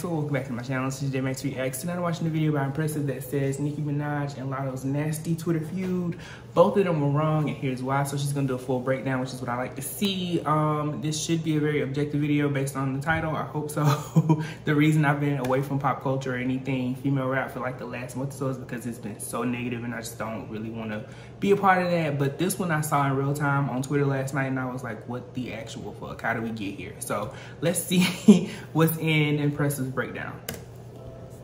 Maxwell. Welcome back to my channel. This is Max Reacts. Tonight I'm watching the video by Empressive that says Nicki Minaj and Latto's nasty Twitter feud. Both of them were wrong, and here's why. So she's gonna do a full breakdown, which is what I like to see. This should be a very objective video based on the title. I hope so. The reason I've been away from pop culture or anything female rap for like the last month or so is because it's been so negative, and I just don't really want to be a part of that. But this one I saw in real time on Twitter last night, and I was like, what the actual fuck? How do we get here? So let's see what's in Empressive's breakdown.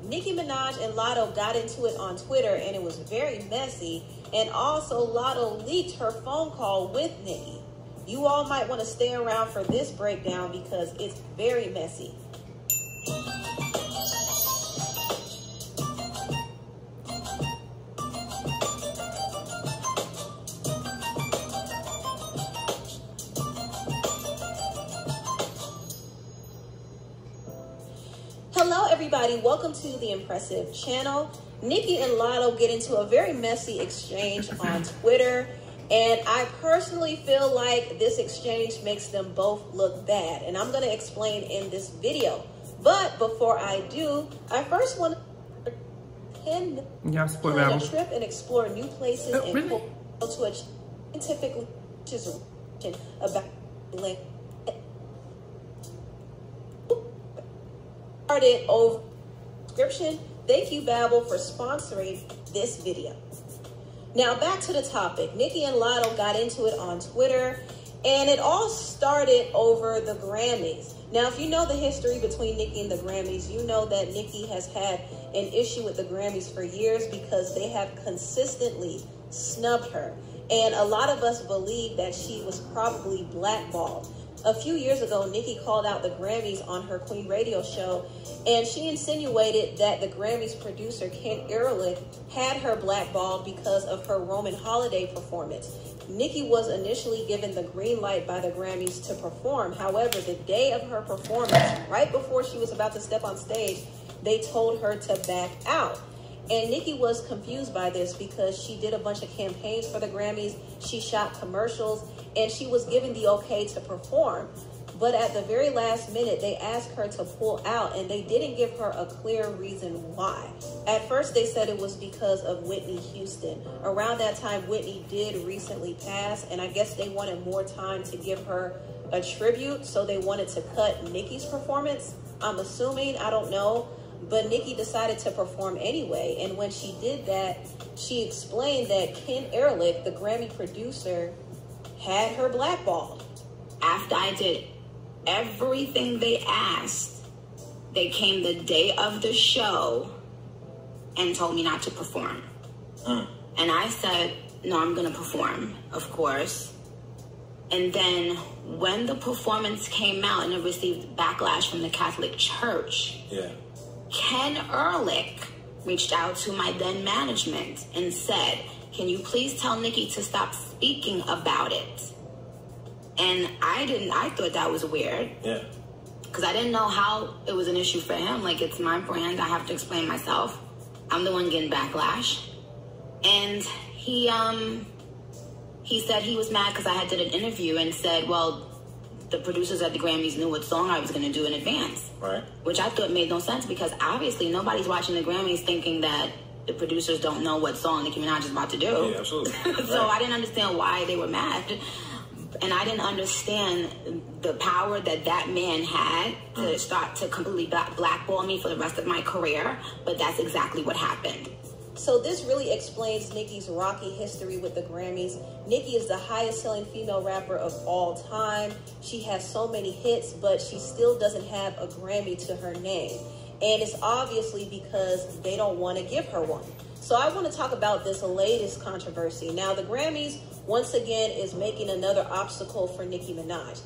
Nicki Minaj and Latto got into it on Twitter, and it was very messy. And also, Latto leaked her phone call with Nicki. You all might want to stay around for this breakdown because it's very messy. Hello everybody, welcome to the Empressive channel. Nicki and Latto get into a very messy exchange on Twitter, and I personally feel like this exchange makes them both look bad, and I'm going to explain in this video. But before I do, I first want to plan a trip and explore new places and go to a scientific about started over description. Thank you, Babbel, for sponsoring this video. Now back to the topic. Nicki and Latto got into it on Twitter, and it all started over the Grammys. Now, if you know the history between Nicki and the Grammys, you know that Nicki has had an issue with the Grammys for years because they have consistently snubbed her. And a lot of us believe that she was probably blackballed. A few years ago, Nicki called out the Grammys on her Queen radio show, and she insinuated that the Grammys producer, Ken Ehrlich, had her blackballed because of her Roman holiday performance. Nicki was initially given the green light by the Grammys to perform. However, the day of her performance, right before she was about to step on stage, they told her to back out. And Nicki was confused by this because she did a bunch of campaigns for the Grammys, she shot commercials, and she was given the okay to perform. But at the very last minute, they asked her to pull out, and they didn't give her a clear reason why. At first, they said it was because of Whitney Houston. Around that time, Whitney did recently pass, and I guess they wanted more time to give her a tribute, so they wanted to cut Nicki's performance. I'm assuming, I don't know. But Nicki decided to perform anyway, and when she did that, she explained that Ken Ehrlich, the Grammy producer, had her blackballed. After I did everything they asked, they came the day of the show and told me not to perform. And I said, no, I'm going to perform, of course. And then when the performance came out and it received backlash from the Catholic Church, Ken Ehrlich reached out to my then management and said, can you please tell Nicki to stop speaking about it? And I thought that was weird. Because I didn't know how it was an issue for him. Like, it's my brand, I have to explain myself. I'm the one getting backlash. And he said he was mad because I had did an interview and said, well, the producers at the Grammys knew what song I was going to do in advance. Right. Which I thought made no sense because obviously nobody's watching the Grammys thinking that the producers don't know what song Nicki Minaj is about to do. Yeah, absolutely. So I didn't understand why they were mad. And I didn't understand the power that that man had to start to completely blackball me for the rest of my career. But that's exactly what happened. So this really explains Nicki's rocky history with the Grammys. Nicki is the highest selling female rapper of all time. She has so many hits, but she still doesn't have a Grammy to her name. And it's obviously because they don't want to give her one. So I want to talk about this latest controversy. Now, the Grammys, once again, is making another obstacle for Nicki Minaj.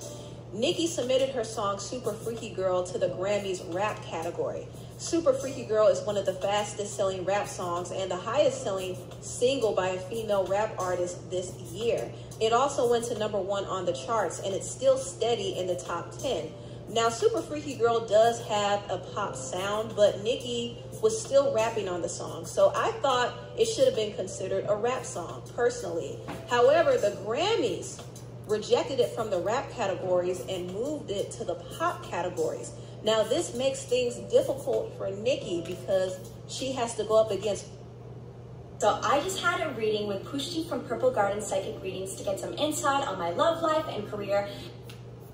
Nicki submitted her song Super Freaky Girl to the Grammys rap category. Super Freaky Girl is one of the fastest selling rap songs and the highest selling single by a female rap artist this year. It also went to #1 on the charts, and it's still steady in the top 10. Now, Super Freaky Girl does have a pop sound, but Nicki was still rapping on the song. So I thought it should have been considered a rap song, personally. However, the Grammys rejected it from the rap categories and moved it to the pop categories. Now, this makes things difficult for Nicki because she has to go up against. So I just had a reading with Pushti from Purple Garden Psychic Readings to get some insight on my love life and career.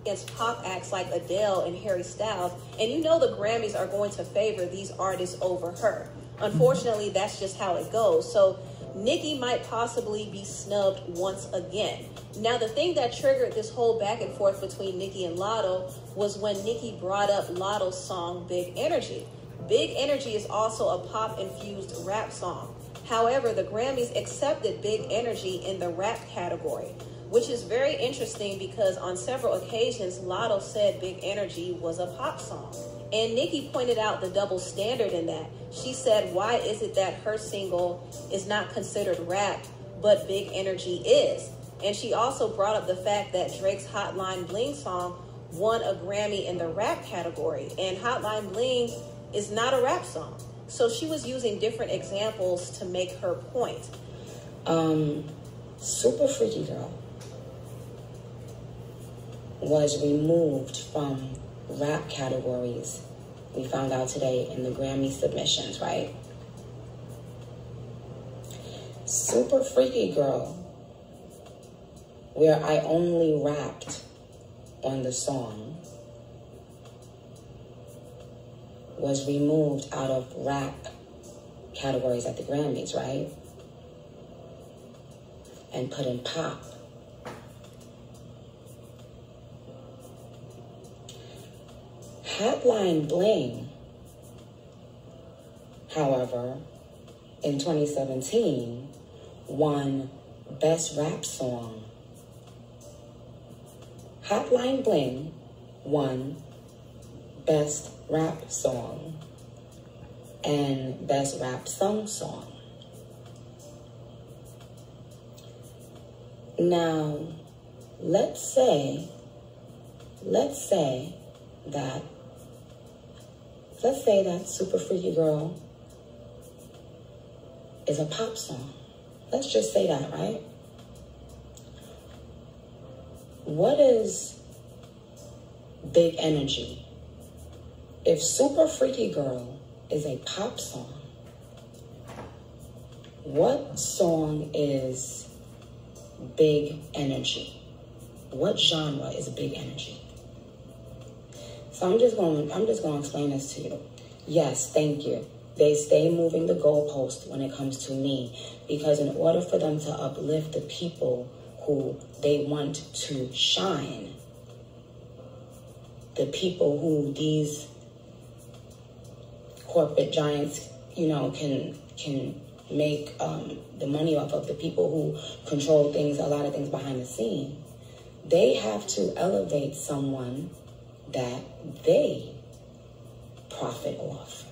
Against pop acts like Adele and Harry Styles, and you know the Grammys are going to favor these artists over her. Unfortunately, that's just how it goes. So Nicki might possibly be snubbed once again. Now, the thing that triggered this whole back and forth between Nicki and Latto was when Nicki brought up Latto's song Big Energy. Big Energy is also a pop-infused rap song. However, the Grammys accepted Big Energy in the rap category, which is very interesting because on several occasions, Latto said Big Energy was a pop song. And Nicki pointed out the double standard in that. She said, why is it that her single is not considered rap, but Big Energy is? And she also brought up the fact that Drake's Hotline Bling song won a Grammy in the rap category, and Hotline Bling is not a rap song. So she was using different examples to make her point. Super Freaky Girl was removed from rap categories, we found out today, in the Grammy submissions, right? Super Freaky Girl, where I only rapped on the song, was removed out of rap categories at the Grammys, right? And put in pop. Hotline Bling, however, in 2017, won Best Rap Song. Hotline Bling won Best Rap Song and Best Rap Song. Now, let's say that Super Freaky Girl is a pop song. Let's just say that, right? What is Big Energy? If Super Freaky Girl is a pop song, what song is Big Energy? What genre is Big Energy? So I'm just going to explain this to you. Yes, thank you. They stay moving the goalpost when it comes to me, because in order for them to uplift the people who they want to shine, the people who these corporate giants, can make the money off of, the people who control things, a lot of things behind the scene, they have to elevate someone that they profit off.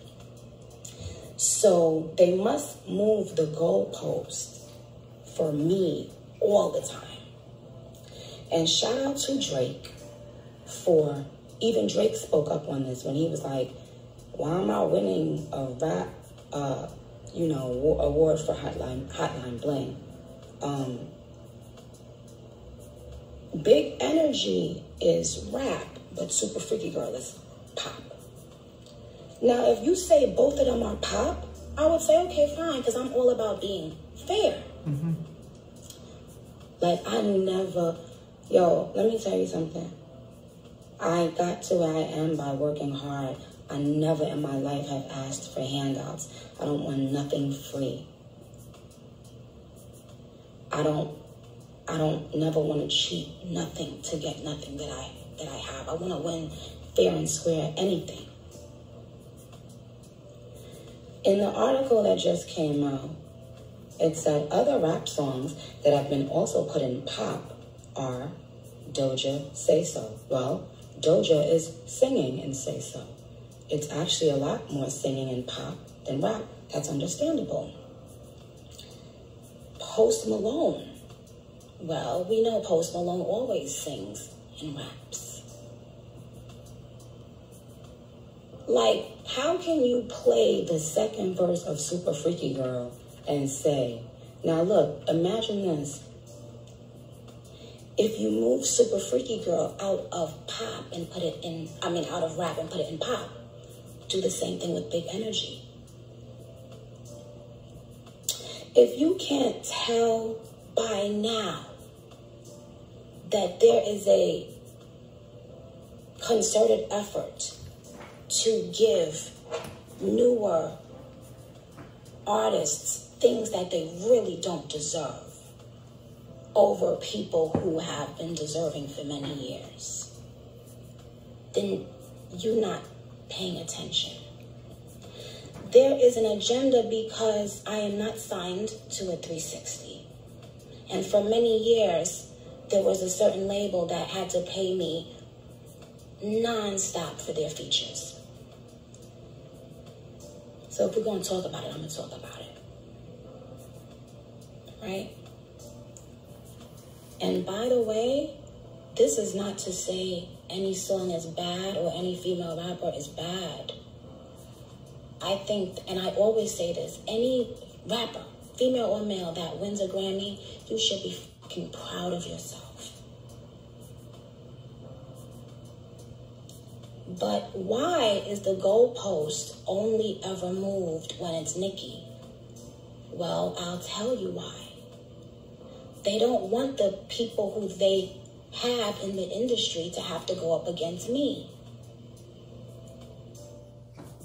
So they must move the goalpost for me all the time. And shout out to Drake for, even Drake spoke up on this when he was like, why am I winning a rap, award for Hotline Bling? Big Energy is rap, but Super Freaky Girl is pop. Now, if you say both of them are pop, I would say, okay, fine, because I'm all about being fair. Mm-hmm. Like, let me tell you something. I got to where I am by working hard. I never in my life have asked for handouts. I don't want nothing free. I don't never want to cheat nothing to get nothing that I have. I want to win fair and square anything. In the article that just came out, it said other rap songs that have been also put in pop are Doja, Say So. Well, Doja is singing in Say So. It's actually a lot more singing in pop than rap. That's understandable. Post Malone. Well, we know Post Malone always sings and raps. Like, how can you play the second verse of Super Freaky Girl and say, now look, imagine this. If you move Super Freaky Girl out of pop and put it in, out of rap and put it in pop, do the same thing with Big Energy. If you can't tell by now that there is a concerted effort to give newer artists things that they really don't deserve over people who have been deserving for many years, then you're not paying attention. There is an agenda because I am not signed to a 360. And for many years, there was a certain label that had to pay me non-stop for their features. So if we're going to talk about it, I'm going to talk about it. Right? And by the way, this is not to say any song is bad or any female rapper is bad. I think, and I always say this, any rapper, female or male, that wins a Grammy, you should be fucking proud of yourself. But why is the goalpost only ever moved when it's Nicki? Well, I'll tell you why. They don't want the people who they have in the industry to have to go up against me.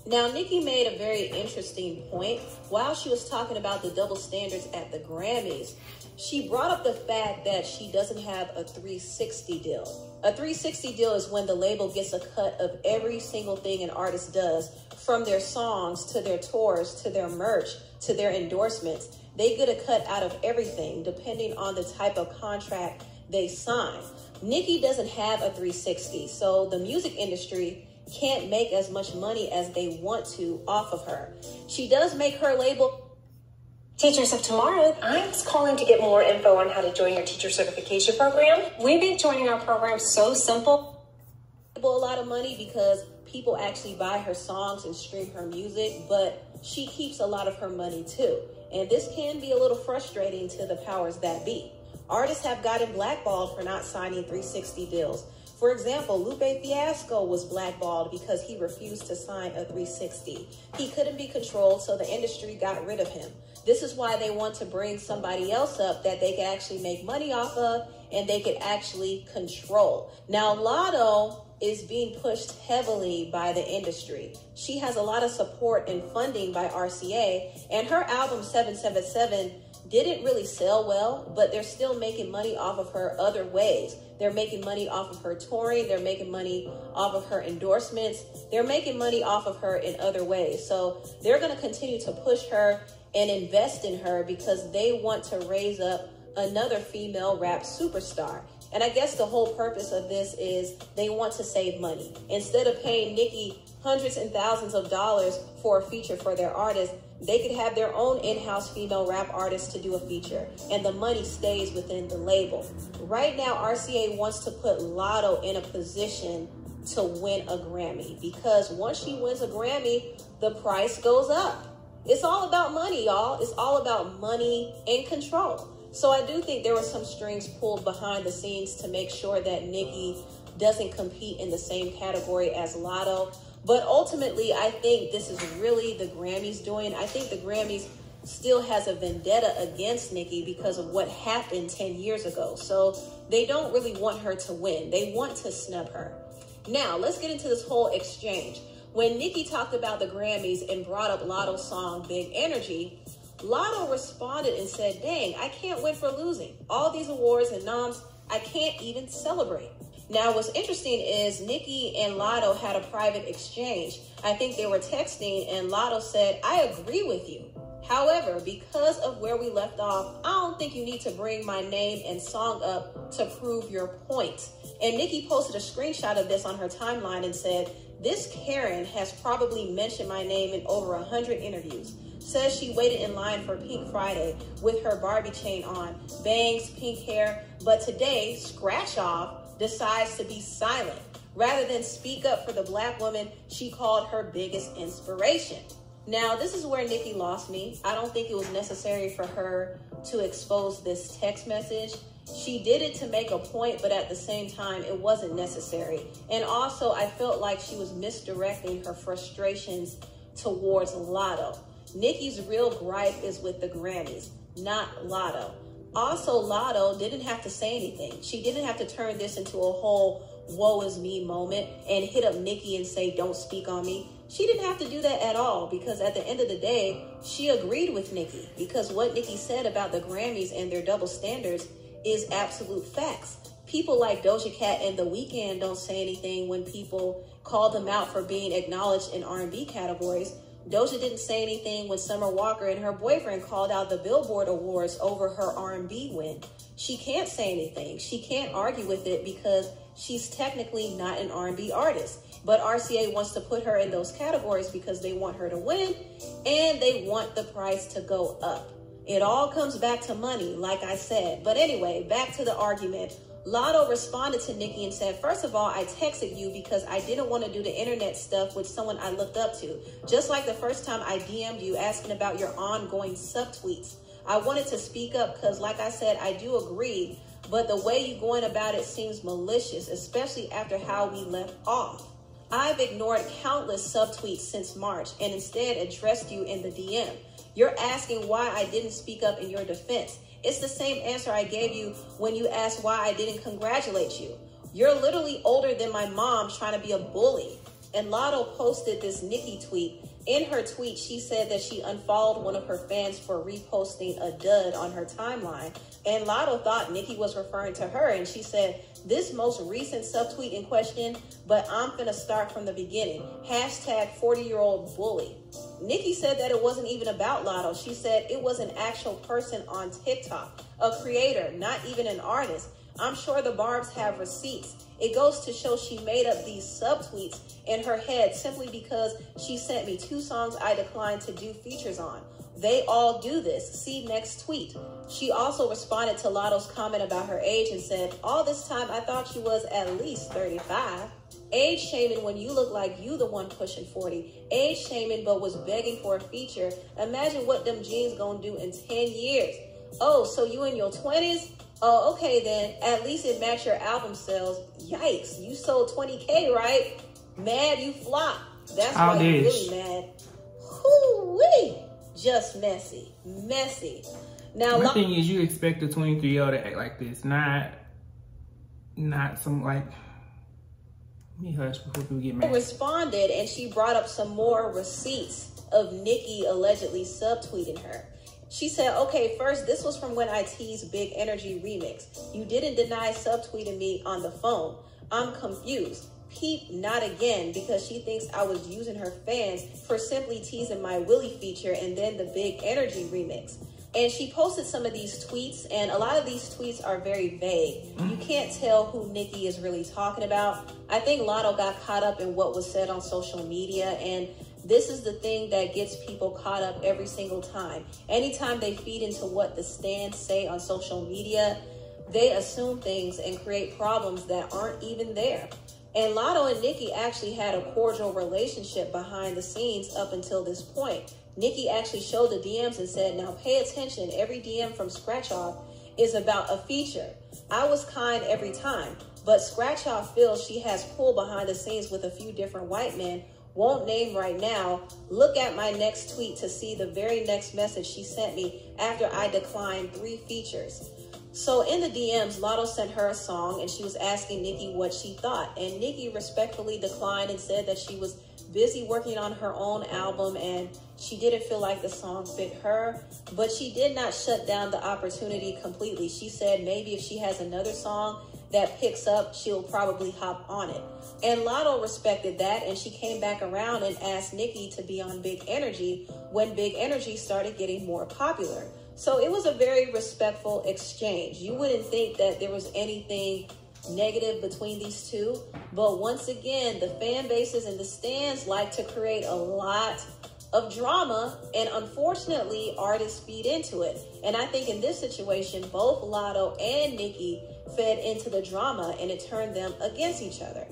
Now, Nicki made a very interesting point. While she was talking about the double standards at the Grammys, she brought up the fact that she doesn't have a 360 deal. A 360 deal is when the label gets a cut of every single thing an artist does, from their songs to their tours to their merch to their endorsements. They get a cut out of everything depending on the type of contract they sign. Nicki doesn't have a 360, so the music industry can't make as much money as they want to off of her. She does make her label Teachers of Tomorrow. I'm just calling to get more info on how to join your teacher certification program. We make joining our program so simple. A lot of money because people actually buy her songs and stream her music, but she keeps a lot of her money too. And this can be a little frustrating to the powers that be. Artists have gotten blackballed for not signing 360 deals. For example, Lupe Fiasco was blackballed because he refused to sign a 360. He couldn't be controlled, so the industry got rid of him. This is why they want to bring somebody else up that they can actually make money off of and they can actually control. Now, Latto is being pushed heavily by the industry. She has a lot of support and funding by RCA, and her album 777 didn't really sell well, but they're still making money off of her other ways. They're making money off of her touring. They're making money off of her endorsements. They're making money off of her in other ways. So they're going to continue to push her and invest in her because they want to raise up another female rap superstar. And I guess the whole purpose of this is they want to save money. Instead of paying Nicki hundreds and thousands of dollars for a feature for their artist, they could have their own in-house female rap artist to do a feature, and the money stays within the label. Right now, RCA wants to put Latto in a position to win a Grammy, because once she wins a Grammy, the price goes up. It's all about money, y'all. It's all about money and control. So I do think there were some strings pulled behind the scenes to make sure that Nicki doesn't compete in the same category as Latto. But ultimately, I think this is really the Grammys doing. I think the Grammys still has a vendetta against Nicki because of what happened 10 years ago. So they don't really want her to win. They want to snub her. Now, let's get into this whole exchange. When Nicki talked about the Grammys and brought up Latto's song, Big Energy, Latto responded and said, dang, I can't win for losing. All these awards and noms, I can't even celebrate. Now, what's interesting is Nicki and Latto had a private exchange. I think they were texting, and Latto said, I agree with you. However, because of where we left off, I don't think you need to bring my name and song up to prove your point. And Nicki posted a screenshot of this on her timeline and said, this Karen has probably mentioned my name in over 100 interviews. Says she waited in line for Pink Friday with her Barbie chain on, bangs, pink hair, but today, Scratch Off decides to be silent. Rather than speak up for the Black woman she called her biggest inspiration. Now, this is where Nicki lost me. I don't think it was necessary for her to expose this text message. She did it to make a point, but at the same time, it wasn't necessary. And also, I felt like she was misdirecting her frustrations towards Latto. Nicki's real gripe is with the Grammys, not Latto. Also, Latto didn't have to say anything. She didn't have to turn this into a whole woe is me moment and hit up Nicki and say, don't speak on me. She didn't have to do that at all, because at the end of the day, she agreed with Nicki, because what Nicki said about the Grammys and their double standards is absolute facts. People like Doja Cat and The Weeknd don't say anything when people call them out for being acknowledged in R&B categories. Doja didn't say anything when Summer Walker and her boyfriend called out the Billboard Awards over her R&B win. She can't say anything. She can't argue with it because she's technically not an R&B artist. But RCA wants to put her in those categories because they want her to win and they want the price to go up. It all comes back to money, like I said. But anyway, back to the argument. Latto responded to Nicki and said, first of all, I texted you because I didn't want to do the internet stuff with someone I looked up to. Just like the first time I DM'd you asking about your ongoing subtweets. I wanted to speak up because, like I said, I do agree. But the way you're going about it seems malicious, especially after how we left off. I've ignored countless subtweets since March and instead addressed you in the DM. You're asking why I didn't speak up in your defense. It's the same answer I gave you when you asked why I didn't congratulate you. You're literally older than my mom trying to be a bully. And Latto posted this Nicki tweet. In her tweet, she said that she unfollowed one of her fans for reposting a dud on her timeline. And Latto thought Nicki was referring to her. And she said, this most recent subtweet in question, but I'm finna start from the beginning. Hashtag 40-year-old bully. Nicki said that it wasn't even about Latto. She said it was an actual person on TikTok, a creator, not even an artist. I'm sure the Barbs have receipts. It goes to show she made up these subtweets in her head simply because she sent me 2 songs I declined to do features on. They all do this. See next tweet. She also responded to Latto's comment about her age and said, all this time I thought she was at least 35. Age shaming when you look like you the one pushing 40. Age shaming but was begging for a feature. Imagine what them jeans gonna do in 10 years. Oh, so you in your 20s? Oh, okay then. At least it matched your album sales. Yikes, you sold 20K, right? Mad you flopped. That's why you're really mad. Hoo-wee. Just messy. Messy. Now, my thing is, you expect a 23-year-old to act like this, not some like... Let me hush before people get mad. Responded, and she brought up some more receipts of Nicki allegedly subtweeting her. She said, okay, first, this was from when I teased Big Energy Remix. You didn't deny subtweeting me on the phone. I'm confused. Peep, not again, because she thinks I was using her fans for simply teasing my Willie feature and then the Big Energy Remix. And she posted some of these tweets, and a lot of these tweets are very vague. You can't tell who Nicki is really talking about. I think Latto got caught up in what was said on social media, and this is the thing that gets people caught up every single time. Anytime they feed into what the stands say on social media, they assume things and create problems that aren't even there. And Latto and Nicki actually had a cordial relationship behind the scenes up until this point. Nicki actually showed the DMs and said, now pay attention, every DM from Scratch Off is about a feature. I was kind every time, but Scratch Off feels she has pull behind the scenes with a few different white men. Won't name right now. Look at my next tweet to see the very next message she sent me after I declined 3 features. So in the DMs, Latto sent her a song and she was asking Nicki what she thought. And Nicki respectfully declined and said that she was busy working on her own album and she didn't feel like the song fit her. But she did not shut down the opportunity completely. She said maybe if she has another song that picks up, she'll probably hop on it. And Latto respected that, and she came back around and asked Nicki to be on Big Energy when Big Energy started getting more popular. So it was a very respectful exchange. You wouldn't think that there was anything negative between these two, but once again, the fan bases and the stands like to create a lot of drama, and unfortunately, artists feed into it. And I think in this situation, both Latto and Nicki fed into the drama, and it turned them against each other.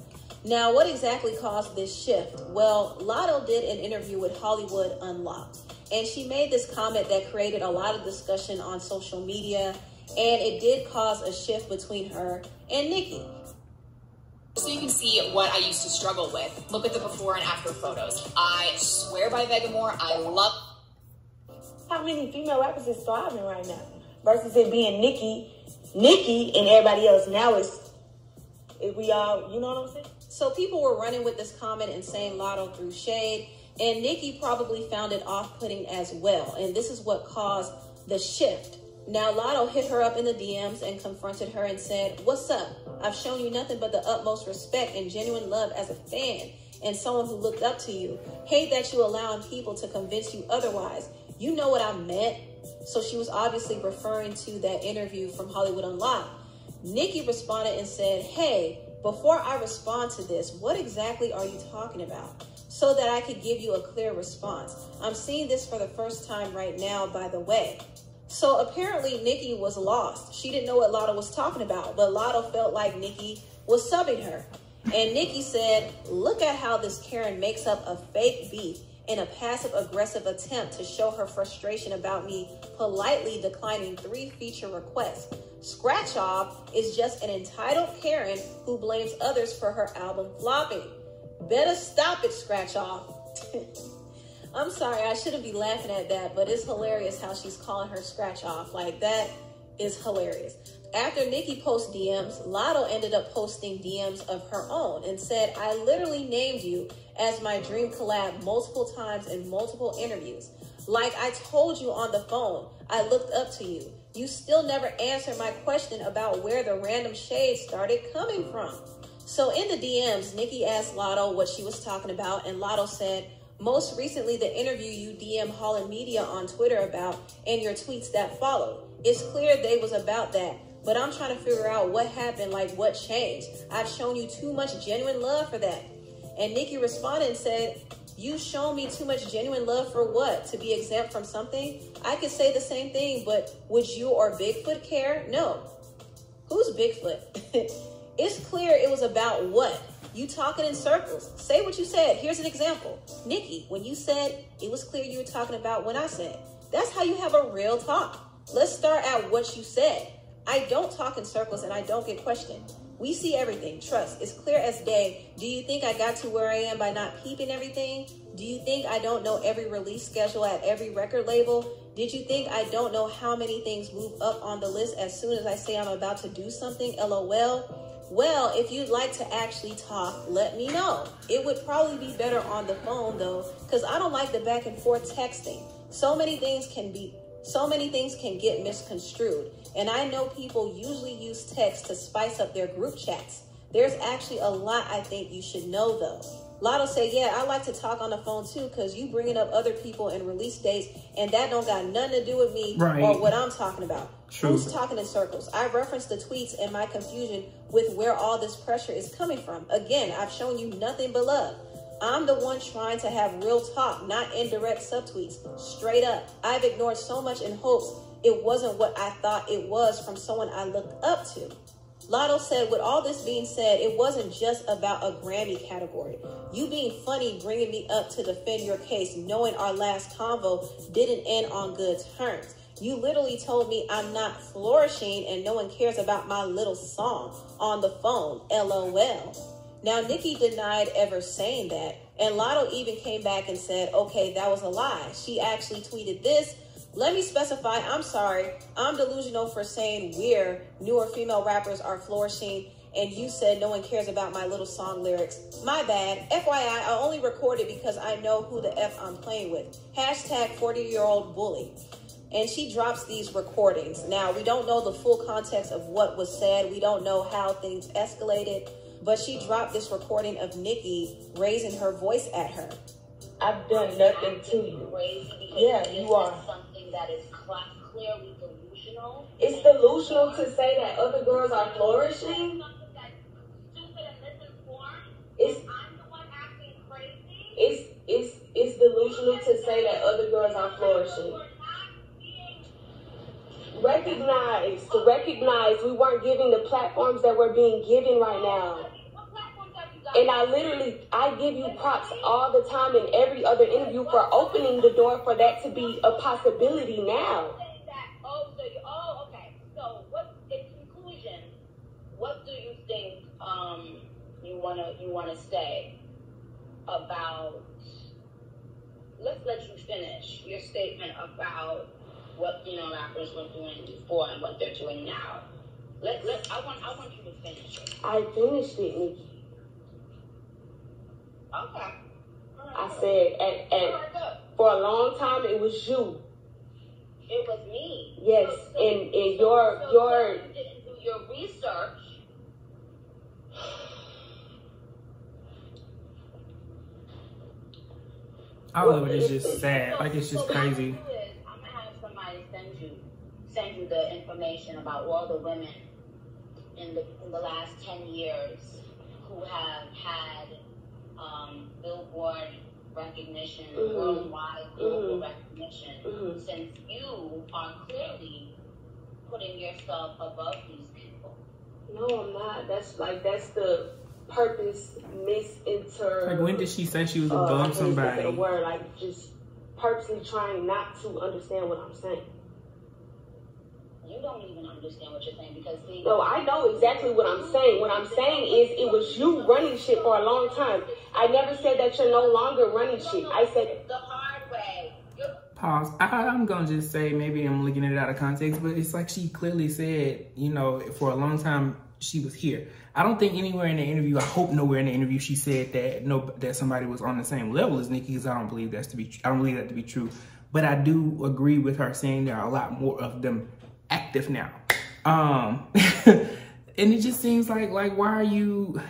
Now, what exactly caused this shift? Well, Latto did an interview with Hollywood Unlocked, and she made this comment that created a lot of discussion on social media, and it did cause a shift between her and Nicki. So you can see what I used to struggle with. Look at the before and after photos. I swear by Vegamore, I love... How many female rappers is thriving right now? Versus it being Nicki, and everybody else. Now we all, you know what I'm saying? So people were running with this comment and saying Latto threw shade, and Nicki probably found it off-putting as well. And this is what caused the shift. Now, Latto hit her up in the DMs and confronted her and said, "What's up? I've shown you nothing but the utmost respect and genuine love as a fan and someone who looked up to you. Hate that you allowing people to convince you otherwise. You know what I meant." So she was obviously referring to that interview from Hollywood Unlocked. Nicki responded and said, "Hey, before I respond to this, what exactly are you talking about? So that I could give you a clear response. I'm seeing this for the first time right now, by the way." So apparently Nicki was lost. She didn't know what Latto was talking about, but Latto felt like Nicki was subbing her. And Nicki said, "Look at how this Karen makes up a fake beef in a passive-aggressive attempt to show her frustration about me politely declining 3 feature requests. Scratch Off is just an entitled Karen who blames others for her album flopping. Better stop it, Scratch Off." I'm sorry, I shouldn't be laughing at that, but it's hilarious how she's calling her Scratch Off. Like, that is hilarious. After Nicki posts DMs, Latto ended up posting DMs of her own and said, "I literally named you as my dream collab multiple times in multiple interviews. Like I told you on the phone, I looked up to you. You still never answered my question about where the random shade started coming from." So in the DMs, Nicki asked Latto what she was talking about, and Latto said, "Most recently, the interview you DM Holland Media on Twitter about and your tweets that followed. It's clear they was about that, but I'm trying to figure out what happened, like what changed. I've shown you too much genuine love for that." And Nicki responded and said, "You shown me too much genuine love for what? To be exempt from something? I could say the same thing, but would you or Bigfoot care? No." Who's Bigfoot? It's clear it was about what? You talking in circles. Say what you said. Here's an example. Nicki, when you said, it was clear you were talking about when I said. That's how you have a real talk. Let's start at what you said. I don't talk in circles and I don't get questioned. We see everything. Trust. It's clear as day. Do you think I got to where I am by not peeping everything? Do you think I don't know every release schedule at every record label? Did you think I don't know how many things move up on the list as soon as I say I'm about to do something? LOL. Well, if you'd like to actually talk, let me know. It would probably be better on the phone though, because I don't like the back and forth texting. So many things can get misconstrued. And I know people usually use text to spice up their group chats. There's actually a lot I think you should know though. Latto said, "Yeah, I like to talk on the phone too, because you bringing up other people and release dates, and that don't got nothing to do with me or what I'm talking about." True. Who's talking in circles? I referenced the tweets and my confusion with where all this pressure is coming from. Again, I've shown you nothing but love. I'm the one trying to have real talk, not indirect subtweets. Straight up. I've ignored so much in hopes it wasn't what I thought it was from someone I looked up to. Latto said, with all this being said, it wasn't just about a Grammy category. You being funny, bringing me up to defend your case, knowing our last convo didn't end on good terms. You literally told me I'm not flourishing and no one cares about my little song on the phone, LOL. Now, Nicki denied ever saying that, and Latto even came back and said, "Okay, that was a lie. She actually tweeted this. Let me specify, I'm sorry. I'm delusional for saying we're newer female rappers are flourishing, and you said no one cares about my little song lyrics. My bad. FYI, I only recorded because I know who the F I'm playing with. Hashtag 40-year-old bully." And she drops these recordings. Now, we don't know the full context of what was said. We don't know how things escalated, but she dropped this recording of Nicki raising her voice at her. "I've done nothing to you." Yeah, you are. Something that is clearly delusional. It's delusional to say that other girls are flourishing. Something that's stupid and misinformed. It's I'm the one acting crazy. It's delusional to say that other girls are flourishing. Recognize we weren't giving the platforms that we're being given right now. What platforms have you got? And I give you props all the time in every other interview for opening the door for that to be a possibility now. Okay. So in conclusion, what do you think you wanna say about, let's let you finish your statement about what rappers were doing before and what they're doing now. I want you to finish it. I finished it, Nicki. Okay. I said for a long time it was you. It was me. Yes, and your you didn't do your research. All of it is just sad. Like, it's just crazy. I'm gonna have somebody send you the information about all the women in the last 10 years who have had Billboard recognition, worldwide global recognition, since you are clearly putting yourself above these people. No, I'm not. That's the purpose Like, when did she say she was above somebody? The word, like, just purposely trying not to understand what I'm saying. You don't even understand what you're saying because no, I know exactly what I'm saying. What I'm saying is it was you running shit for a long time. I never said that you're no longer running shit. I said the hard way. Pause. I'm gonna just say, maybe I'm looking at it out of context, but it's like she clearly said, for a long time she was here. I don't think anywhere in the interview, I hope nowhere in the interview, she said that somebody was on the same level as Nicki, because I don't believe that to be true. But I do agree with her saying there are a lot more of them active now. And it just seems like why are you,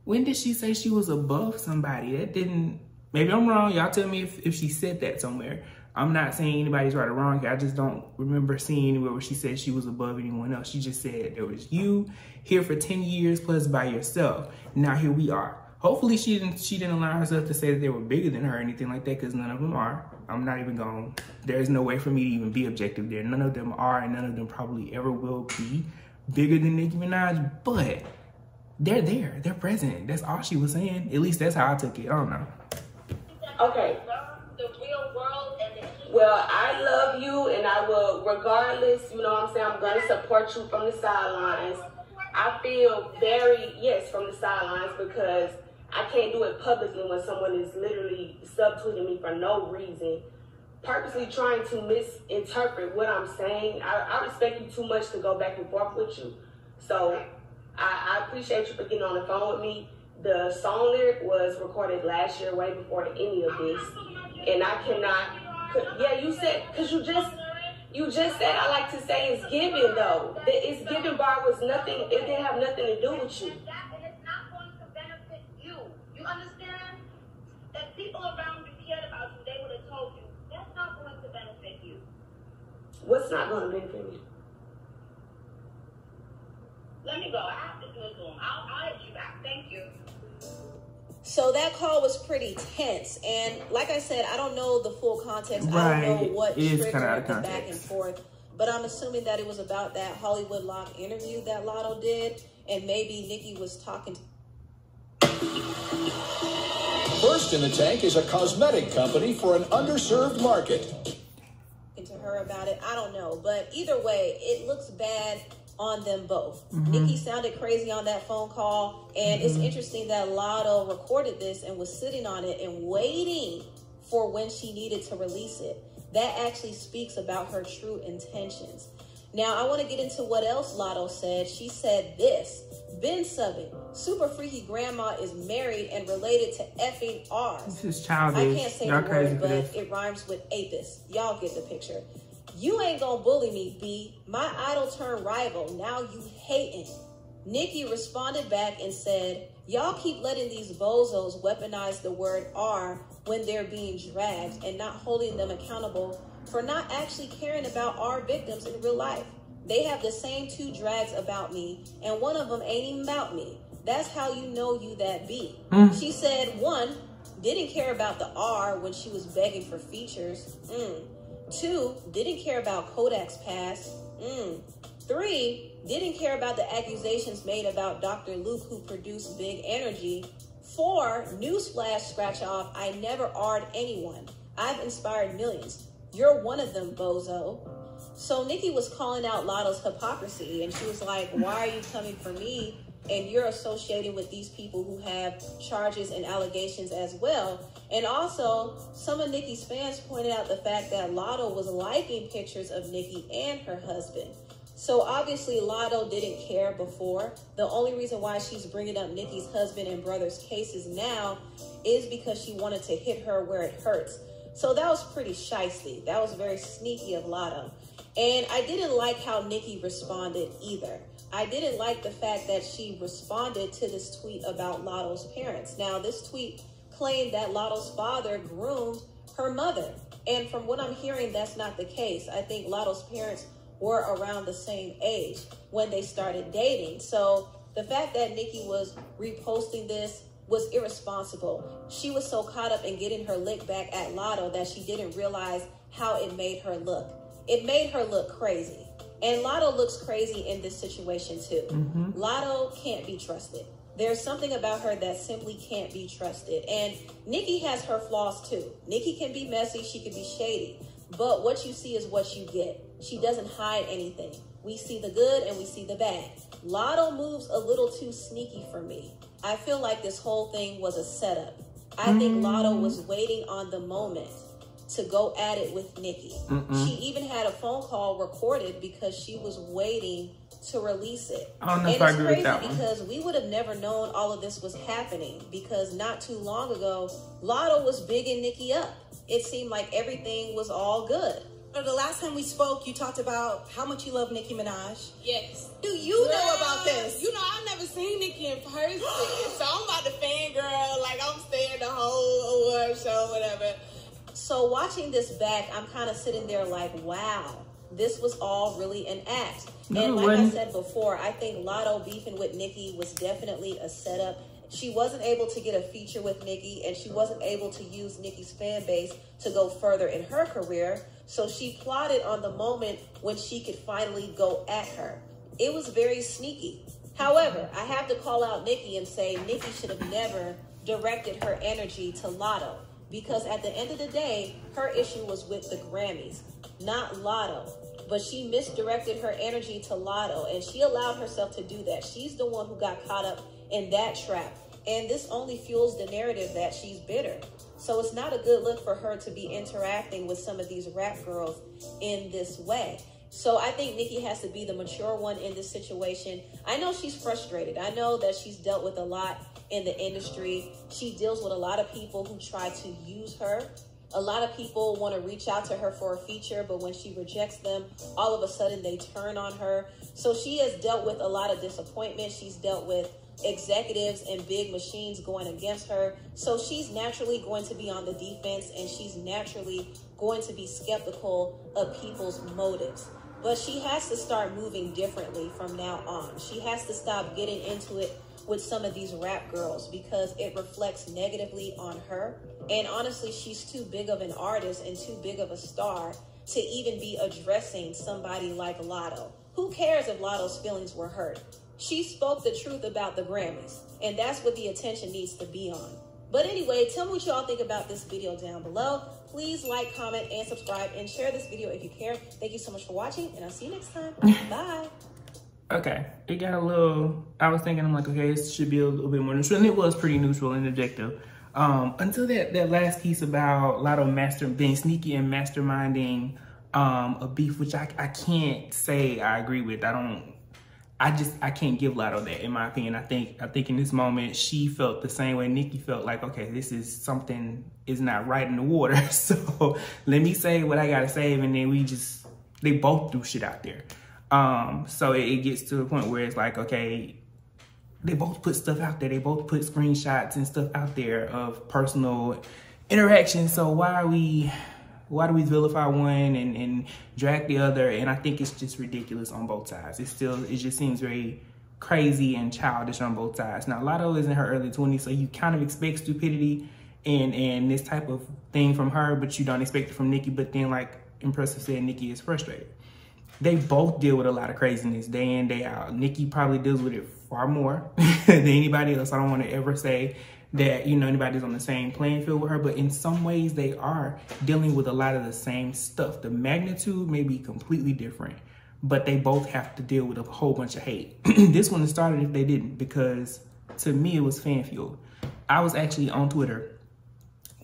when did she say she was above somebody? That didn't, maybe I'm wrong. Y'all tell me if she said that somewhere. I'm not saying anybody's right or wrong here. I just don't remember seeing anywhere where she said she was above anyone else. She just said there was you here for 10 years plus by yourself. Now here we are. Hopefully she didn't allow herself to say that they were bigger than her or anything like that, because none of them are. I'm not even going, there's no way for me to even be objective there. None of them are, and none of them probably ever will be bigger than Nicki Minaj, but they're there, they're present. That's all she was saying. At least that's how I took it. I don't know. Okay. The real world and well, I love you, and I will, regardless, you know what I'm saying, I'm going to support you from the sidelines. I feel from the sidelines, because I can't do it publicly when someone is literally subtweeting me for no reason, purposely trying to misinterpret what I'm saying. I respect you too much to go back and forth with you. So I appreciate you for getting on the phone with me. The song lyric was recorded last year, way before any of this. And I cannot, you said, because you just said, I like to say it's given though. The it's given bar was nothing, it didn't have nothing to do with you. And it's not going to benefit you. You understand? If people around you cared about you, they would have told you, that's not going to benefit you. What's not going to benefit me? Let me go. I have to do a Zoom. I'll hit you back. Thank you. So that call was pretty tense, and like I said, I don't know the full context. Right. I don't know what triggered the context. back and forth, but I'm assuming that it was about that Hollywood Lock interview that Latto did, and maybe Nicki was talking First in the Tank is a cosmetic company for an underserved market. To her about it. I don't know, but either way, it looks bad on them both. Nicki sounded crazy on that phone call, and it's interesting that Latto recorded this and was sitting on it and waiting for when she needed to release it. That actually speaks about her true intentions. Now, I want to get into what else Latto said. She said this: been subbing. Super freaky grandma is married and related to effing R's. This is childish. I can't say Y'all the crazy word, for but this. it rhymes with apis. Y'all get the picture. You ain't gonna bully me, B. My idol turned rival. Now you hating. Nicki responded back and said, y'all keep letting these bozos weaponize the word R when they're being dragged and not holding them accountable for not actually caring about our victims in real life. They have the same two drags about me, and one of them ain't even about me. That's how you know you that B. She said, 1, didn't care about the R when she was begging for features. 2, didn't care about Kodak's past. 3, didn't care about the accusations made about Dr. Luke, who produced Big Energy. 4, newsflash, scratch off, I never R'd anyone. I've inspired millions. You're one of them, bozo. So Nicki was calling out Latto's hypocrisy, and she was like, why are you coming for me? And you're associated with these people who have charges and allegations as well. And also, some of Nicki's fans pointed out the fact that Latto was liking pictures of Nicki and her husband. So obviously Latto didn't care before. The only reason why she's bringing up Nicki's husband and brother's cases now is because she wanted to hit her where it hurts. So that was pretty shysty. That was very sneaky of Latto. And I didn't like how Nicki responded either. I didn't like the fact that she responded to this tweet about Latto's parents. Now, this tweet claimed that Latto's father groomed her mother. And from what I'm hearing, that's not the case. I think Latto's parents were around the same age when they started dating. So the fact that Nicki was reposting this was irresponsible. She was so caught up in getting her lick back at Latto that she didn't realize how it made her look. It made her look crazy. And Latto looks crazy in this situation too. Latto can't be trusted. There's something about her that simply can't be trusted. And Nicki has her flaws too. Nicki can be messy, she can be shady. But what you see is what you get. She doesn't hide anything. We see the good and we see the bad. Latto moves a little too sneaky for me. I feel like this whole thing was a setup. I think Latto was waiting on the moment to go at it with Nicki. She even had a phone call recorded because she was waiting to release it. I don't know if I agree with that one. Because we would have never known all of this was happening, because not too long ago, Latto was bigging Nicki up. It seemed like everything was all good. The last time we spoke, you talked about how much you love Nicki Minaj. Yes. Do you know about this? You know, I've never seen Nicki in person, so I'm about to fangirl, like I'm staying the whole award show, whatever. So watching this back, I'm kind of sitting there like, wow, this was all really an act. And like I said before, I think Latto beefing with Nicki was definitely a setup. She wasn't able to get a feature with Nicki, and she wasn't able to use Nicki's fan base to go further in her career. So she plotted on the moment when she could finally go at her. It was very sneaky. However, I have to call out Nicki and say Nicki should have never directed her energy to Latto, because at the end of the day, her issue was with the Grammys, not Latto. But she misdirected her energy to Latto, and she allowed herself to do that. She's the one who got caught up in that trap. And this only fuels the narrative that she's bitter. So it's not a good look for her to be interacting with some of these rap girls in this way. So I think Nicki has to be the mature one in this situation. I know she's frustrated. I know that she's dealt with a lot in the industry. She deals with a lot of people who try to use her. A lot of people want to reach out to her for a feature, but when she rejects them, all of a sudden they turn on her. So she has dealt with a lot of disappointment. She's dealt with executives and big machines going against her. So she's naturally going to be on the defense, and she's naturally going to be skeptical of people's motives. But she has to start moving differently from now on. She has to stop getting into it with some of these rap girls, because it reflects negatively on her. And honestly, she's too big of an artist and too big of a star to even be addressing somebody like Latto. Who cares if Latto's feelings were hurt? She spoke the truth about the Grammys, and that's what the attention needs to be on. But anyway, tell me what y'all think about this video down below. Please like, comment, and subscribe, and share this video if you care. Thank you so much for watching, and I'll see you next time. Bye. Okay, it got a little, I was thinking, I'm like, okay, it should be a little bit more neutral, and it was pretty neutral and objective. Until that last piece about Latto being sneaky and masterminding a beef, which I can't say I agree with. I can't give Latto that, in my opinion. I think in this moment, she felt the same way Nicki felt, like, okay, this is something is not right in the water. So let me say what I gotta say, and then they both threw shit out there. So it gets to a point where it's like, okay, they both put stuff out there. They both put screenshots and stuff out there of personal interactions. So why do we vilify one and drag the other? And I think it's just ridiculous on both sides. It just seems very crazy and childish on both sides. Now, Latto is in her early 20s, so you kind of expect stupidity and this type of thing from her, but you don't expect it from Nicki. But then, like Empressive said, Nicki is frustrated. they both deal with a lot of craziness day in, day out. Nicki probably deals with it far more than anybody else. I don't want to ever say that, you know, anybody's on the same playing field with her, but in some ways they are dealing with a lot of the same stuff. The magnitude may be completely different, but they both have to deal with a whole bunch of hate. This wouldn't have started if they didn't, because to me, it was fan fuel. I was actually on Twitter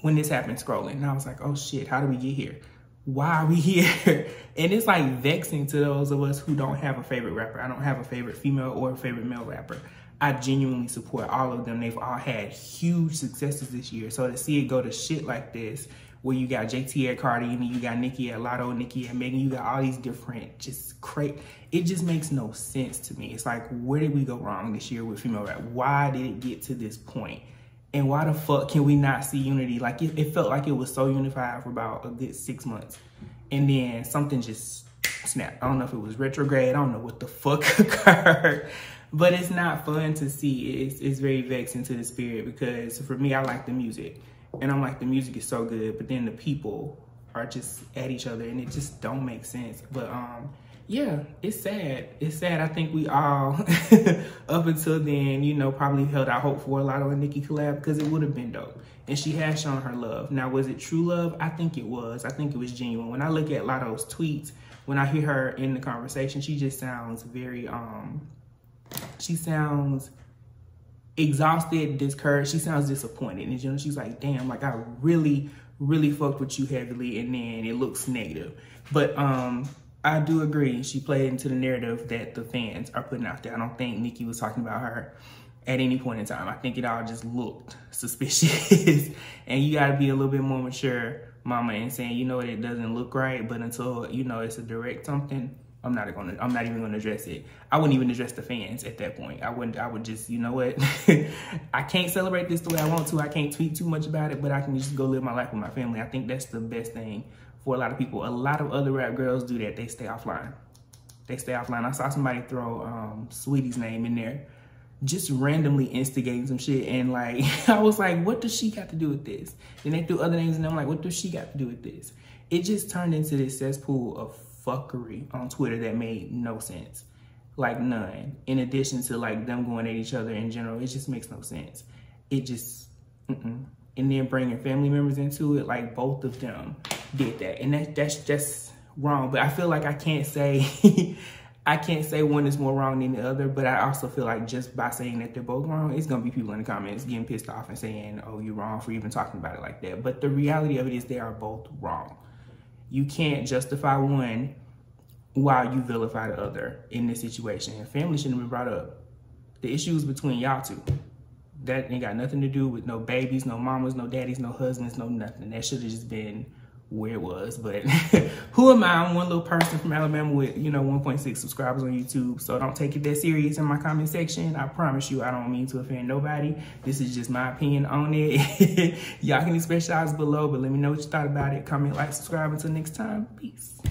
when this happened scrolling, and I was like, oh shit, how did we get here? Why are we here? And it's like vexing to those of us who don't have a favorite rapper. I don't have a favorite female or a favorite male rapper. I genuinely support all of them. They've all had huge successes this year. So to see it go to shit like this, where you got JT at Cardi, and you got Nicki at Latto, Nicki at Megan, you got all these different just crazy. It just makes no sense to me. It's like, where did we go wrong this year with female rap? Why did it get to this point? And why the fuck can we not see unity? Like, it felt like it was so unified for about a good 6 months. And then something just snapped. I don't know if it was retrograde. I don't know what the fuck occurred. But it's not fun to see. It's very vexing to the spirit, because for me, I like the music. And I'm like, the music is so good. But then the people are just at each other, and it just don't make sense. But yeah, it's sad. It's sad. I think we all, up until then, you know, probably held out hope for a Latto and Nicki collab, because it would have been dope. And she has shown her love. Now, was it true love? I think it was. I think it was genuine. When I look at Latto's tweets, when I hear her in the conversation, she just sounds very, she sounds exhausted, discouraged. She sounds disappointed. And, you know, she's like, damn, like, I really, really fucked with you heavily, and then it looks negative. But, I do agree. She played into the narrative that the fans are putting out there. I don't think Nicki was talking about her at any point in time. I think it all just looked suspicious. And you got to be a little bit more mature, mama, and saying, you know, it doesn't look right. But until, you know, it's a direct something, I'm not even gonna address it. I wouldn't even address the fans at that point. I would just, you know what? I can't celebrate this the way I want to. I can't tweet too much about it, but I can just go live my life with my family. I think that's the best thing for a lot of people. A lot of other rap girls do that. They stay offline. They stay offline. I saw somebody throw Sweetie's name in there, just randomly instigating some shit. And like, I was like, what does she got to do with this? Then they threw other names in there. I'm like, what does she got to do with this? It just turned into this cesspool of fuckery on Twitter that made no sense. Like, none. In addition to like them going at each other in general, it just makes no sense. It just, And then bringing family members into it, like both of them did that. And that's just wrong. But I feel like I can't say, I can't say one is more wrong than the other, but I also feel like just by saying that they're both wrong, it's gonna be people in the comments getting pissed off and saying, oh, you're wrong for even talking about it like that. But the reality of it is they are both wrong. You can't justify one while you vilify the other in this situation. And family shouldn't be brought up. The issue is between y'all two. That ain't got nothing to do with no babies, no mamas, no daddies, no husbands, no nothing. That should have just been where it was. But who am I? I'm one little person from Alabama with, you know, 1.6 subscribers on YouTube. So don't take it that serious in my comment section. I promise you, I don't mean to offend nobody. This is just my opinion on it. Y'all can express yours below, but let me know what you thought about it. Comment, like, subscribe. Until next time, peace.